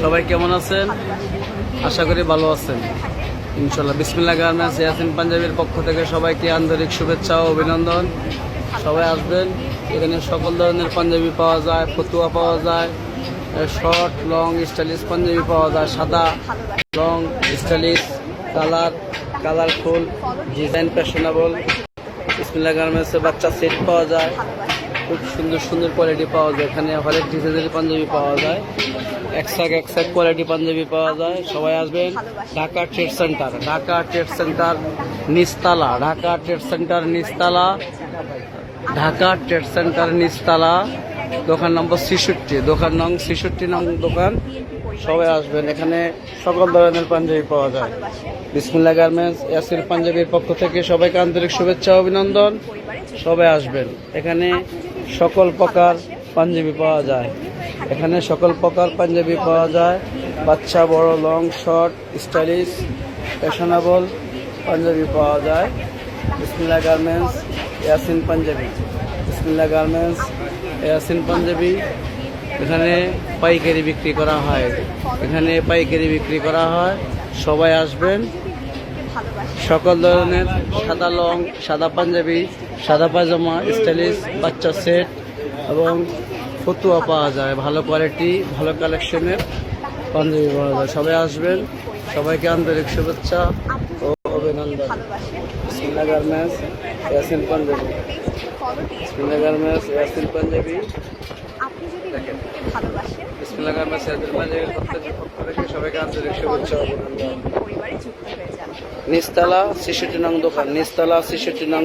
সবাই কেমন আছেন? আশা করি ভালো আছেন ইনশাল্লাহ। বিসমিল্লাহ গার্মেন্টস ইয়াসিন পাঞ্জাবির পক্ষ থেকে সবাইকে আন্তরিক শুভেচ্ছা ও অভিনন্দন। সবাই আসবেন, এখানে সকল ধরনের পাঞ্জাবি পাওয়া যায়, ফতুয়া পাওয়া যায়, শর্ট লং স্টাইলিশ পাঞ্জাবি পাওয়া যায়, সাদা long stylish colourful design fashionable. বিসমিল্লাহ গার্মেন্টসে বাচ্চা সেট পাওয়া যায়, খুব সুন্দর সুন্দর কোয়ালিটি পাওয়া যায়। এখানে হরেক ডিজাইনের পাঞ্জাবি পাওয়া যায়, একসাক কোয়ালিটি পাঞ্জাবি পাওয়া যায়। সবাই আসবেন। ঢাকা ট্রেড সেন্টার, নিচতলা, ঢাকা ট্রেড সেন্টার নিচতলা, দোকান নম্বর 66, দোকান নং 66 নং দোকান। সবাই আসবেন, এখানে সকল ধরনের পাঞ্জাবি পাওয়া যায়। বিসমিল্লাহ গার্মেন্টস ইয়াসির পাঞ্জাবির পক্ষ থেকে সবাইকে আন্তরিক শুভেচ্ছা অভিনন্দন। সবাই আসবেন, এখানে সকল প্রকার পাঞ্জাবি পাওয়া যায়। এখানে সকল প্রকার পাঞ্জাবি পাওয়া যায়, বাচ্চা বড়, long short stylish fashionable Punjabi পাওয়া যায়। বিসমিল্লাহ গার্মেন্টস ইয়াসিন পাঞ্জাবি, বিসমিল্লাহ গার্মেন্টস ইয়াসিন পাঞ্জাবি। এখানে পাইকারি বিক্রি করা হয়, সবাই আসবেন। সকল ধরনের সাদা লং, সাদা পাঞ্জাবি, সাদা পায়জামা, স্টাইলিশ বাচ্চা সেট এবং ফতুয়া পাওয়া যায়। ভালো কোয়ালিটি, ভালো কালেকশনের পাঞ্জাবি পাওয়া যায়। সবাই আসবেন, সবাইকে আন্তরিক শুভেচ্ছা ও অভিনন্দন। বিসমিল্লাহ গার্মেন্টস ইয়াসিন পাঞ্জাবি, বিসমিল্লাহ গার্মেন্টস ইয়াসিন পাঞ্জাবি। বিসমিল্লাহ গার্মেন্টস ইয়াসিন পাঞ্জাবির পক্ষ থেকে সবাইকে আন্তরিক শুভেচ্ছা ও অভিনন্দন। নিচতলা 66 নং দোকান, নিচতলা 66 নং।